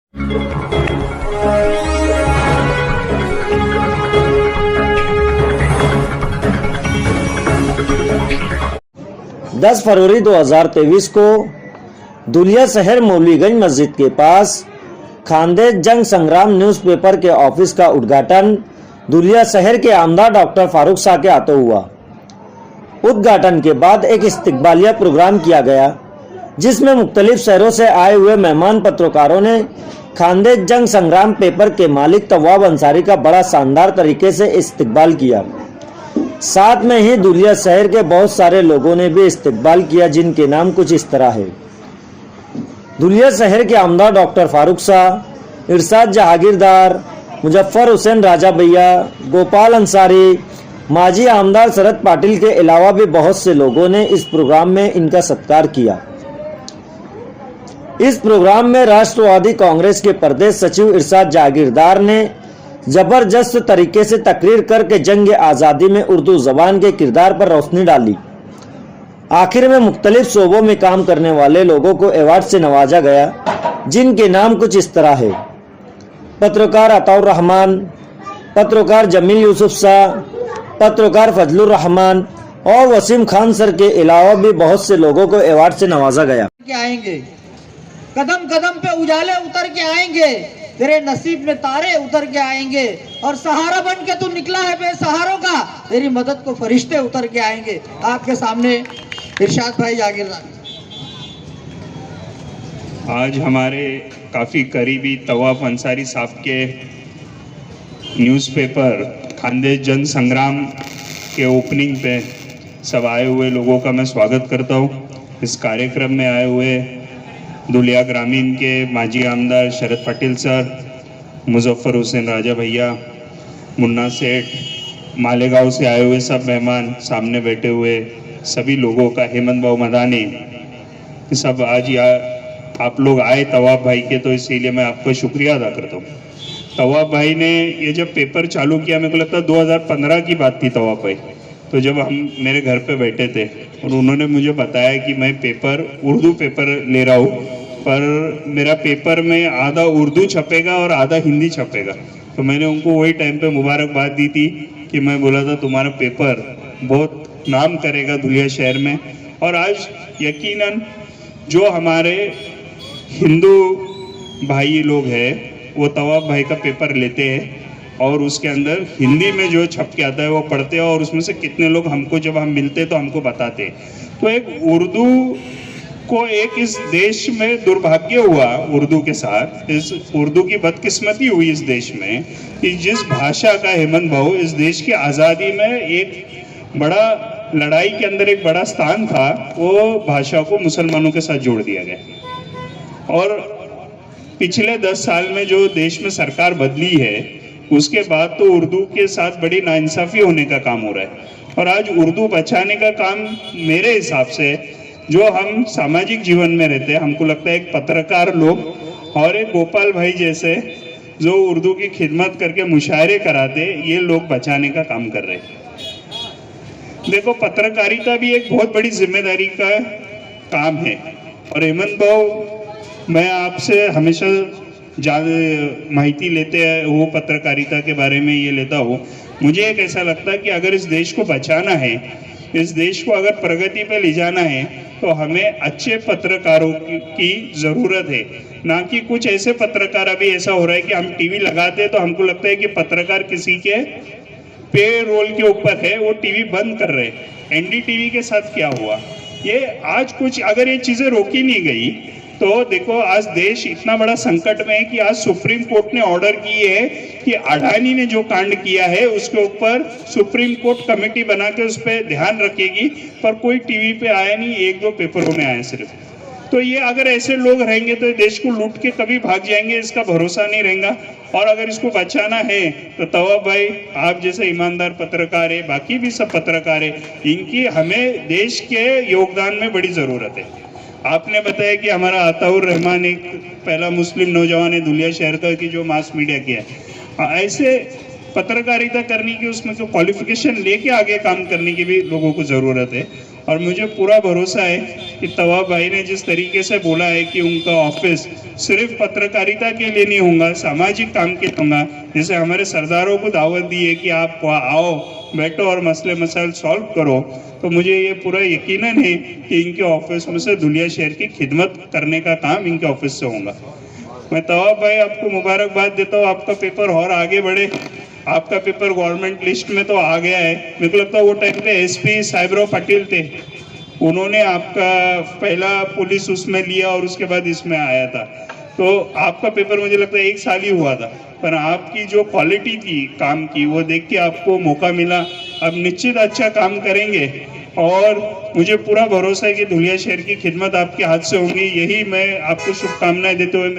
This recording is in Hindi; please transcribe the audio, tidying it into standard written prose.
10 फरवरी 2023 को दुलिया शहर मौलवीगंज मस्जिद के पास खानदेश जंग संग्राम न्यूज़पेपर के ऑफिस का उद्घाटन दुलिया शहर के आमदार डॉक्टर फारूक शाह के हाथों हुआ। उद्घाटन के बाद एक इस्तकबालिया प्रोग्राम किया गया, जिसमें मुख्तलिफ शहरों से आए हुए मेहमान पत्रकारों ने खानदेश जंग संग्राम पेपर के मालिक तवाब अंसारी का बड़ा शानदार तरीके से इस्तकबाल किया। साथ में ही दुलिया शहर के बहुत सारे लोगों ने भी इस्तकबाल किया, जिनके नाम कुछ इस तरह है। दुलिया शहर के आमदार डॉक्टर फारूक शाह, इरशाद जहांगीरदार, मुजफ्फर हुसैन राजा भैया, गोपाल अंसारी, माजी आमदार शरद पाटिल के अलावा भी बहुत से लोगों ने इस प्रोग्राम में इनका सत्कार किया। इस प्रोग्राम में राष्ट्रवादी कांग्रेस के प्रदेश सचिव इरशाद जहांगीरदार ने जबरदस्त तरीके से तकरीर करके जंग आज़ादी में उर्दू जबान के किरदार पर रोशनी डाली। आखिर में मुख्तलिफ शोबों में काम करने वाले लोगों को अवार्ड से नवाजा गया, जिनके नाम कुछ इस तरह है। पत्रकार अताउर रहमान, पत्रकार जमील यूसुफ शाह, पत्रकार फजलुर रहमान और वसीम खान सर के अलावा भी बहुत से लोगों को अवार्ड से नवाजा गया। आएंगे कदम कदम पे उजाले उतर के आएंगे, तेरे नसीब में तारे उतर के आएंगे, और सहारा बन के तू निकला है बेसहारों का, तेरी मदद को फरिश्ते उतर के आएंगे। आपके सामने इरशाद भाई जागीरदार। आज हमारे काफ़ी करीबी तवाब अंसारी साहब के न्यूज़पेपर खानदेश जन संग्राम के ओपनिंग पे सब आए हुए लोगों का मैं स्वागत करता हूँ। इस कार्यक्रम में आए हुए दुलिया ग्रामीण के माजी आमदार शरद पाटिल सर, मुजफ्फर हुसैन राजा भैया, मुन्ना सेठ, मालेगांव से आए हुए सब मेहमान, सामने बैठे हुए सभी लोगों का, हेमंत भाऊ मदानी, सब आज आप लोग आए तवाब भाई के, तो इसीलिए मैं आपका शुक्रिया अदा करता हूँ। तवाब भाई ने ये जब पेपर चालू किया, मेरे को लगता है 2015 की बात थी तवाब भाई, तो जब हम मेरे घर पे बैठे थे और उन्होंने मुझे बताया कि मैं उर्दू पेपर ले रहा हूँ, पर मेरा पेपर में आधा उर्दू छपेगा और आधा हिंदी छपेगा, तो मैंने उनको वही टाइम पे मुबारकबाद दी थी कि मैं बोला था तुम्हारा पेपर बहुत नाम करेगा दुलिया शहर में। और आज यकीनन जो हमारे हिंदू भाई लोग हैं वो तवाब भाई का पेपर लेते हैं और उसके अंदर हिंदी में जो छप के आता है वो पढ़ते हैं, और उसमें से कितने लोग हमको जब हम मिलते तो हमको बताते। तो एक उर्दू को एक इस देश में दुर्भाग्य हुआ, उर्दू के साथ इस उर्दू की बदकिस्मती हुई इस देश में, कि जिस भाषा का हेमंत भाऊ इस देश की आज़ादी में एक बड़ा लड़ाई के अंदर एक बड़ा स्थान था, वो भाषा को मुसलमानों के साथ जोड़ दिया गया। और पिछले 10 साल में जो देश में सरकार बदली है उसके बाद तो उर्दू के साथ बड़ी नाइंसाफ़ी होने का काम हो रहा है। और आज उर्दू बचाने का काम मेरे हिसाब से, जो हम सामाजिक जीवन में रहते हैं, हमको लगता है एक पत्रकार लोग और एक गोपाल भाई जैसे जो उर्दू की खिदमत करके मुशायरे कराते, ये लोग बचाने का काम कर रहे हैं। देखो, पत्रकारिता भी एक बहुत बड़ी जिम्मेदारी का काम है। और हेमंत भाऊ, मैं आपसे हमेशा ज़्यादा माहिती लेते हैं वो पत्रकारिता के बारे में ये लेता हूँ। मुझे एक ऐसा लगता है कि अगर इस देश को बचाना है, इस देश को अगर प्रगति पे ले जाना है, तो हमें अच्छे पत्रकारों की ज़रूरत है, ना कि कुछ ऐसे पत्रकार। अभी ऐसा हो रहा है कि हम टीवी लगाते हैं तो हमको लगता है कि पत्रकार किसी के पे रोल के ऊपर है, वो टीवी बंद कर रहे हैं। एनडीटीवी के साथ क्या हुआ, ये आज कुछ अगर ये चीज़ें रोकी नहीं गई तो देखो, आज देश इतना बड़ा संकट में है कि आज सुप्रीम कोर्ट ने ऑर्डर की है कि अडानी ने जो कांड किया है उसके ऊपर सुप्रीम कोर्ट कमेटी बना के उस पर ध्यान रखेगी, पर कोई टीवी पे आया नहीं, 1-2 पेपरों में आया सिर्फ। तो ये अगर ऐसे लोग रहेंगे तो देश को लूट के कभी भाग जाएंगे, इसका भरोसा नहीं रहेगा। और अगर इसको बचाना है तो तवाब भाई, आप जैसे ईमानदार पत्रकार है, बाकी भी सब पत्रकार है, इनकी हमें देश के योगदान में बड़ी ज़रूरत है। आपने बताया कि हमारा अताउर रहमान एक पहला मुस्लिम नौजवान है दुलिया शहर का कि जो मास मीडिया किया है। ऐसे पत्रकारिता करने की, उसमें जो क्वालिफिकेशन लेके आगे काम करने की भी लोगों को ज़रूरत है। और मुझे पूरा भरोसा है कि तवाब भाई ने जिस तरीके से बोला है कि उनका ऑफिस सिर्फ पत्रकारिता के लिए नहीं होगा, सामाजिक काम के लिए होगा। जैसे हमारे सरदारों को दावत दी है कि आप आओ, बैठो और मसले मसाइल सॉल्व करो, तो मुझे ये पूरा यकीनन है कि इनके ऑफिस में से धुलिया शहर की खिदमत करने का काम इनके ऑफिस से होगा। मैं तवाब भाई आपको मुबारकबाद देता हूँ, आपका पेपर और आगे बढ़े। आपका पेपर गवर्नमेंट लिस्ट में तो आ गया है। मेरे को लगता है वो टाइम पे एसपी साहेबराव पाटिल थे, उन्होंने आपका पहला पुलिस उसमें लिया और उसके बाद इसमें आया था। तो आपका पेपर मुझे लगता है 1 साल ही हुआ था, पर आपकी जो क्वालिटी थी काम की वो देख के आपको मौका मिला। अब निश्चित अच्छा काम करेंगे और मुझे पूरा भरोसा है कि धुलिया शहर की खिदमत आपके हाथ से होगी। यही मैं आपको शुभकामनाएं देते हुए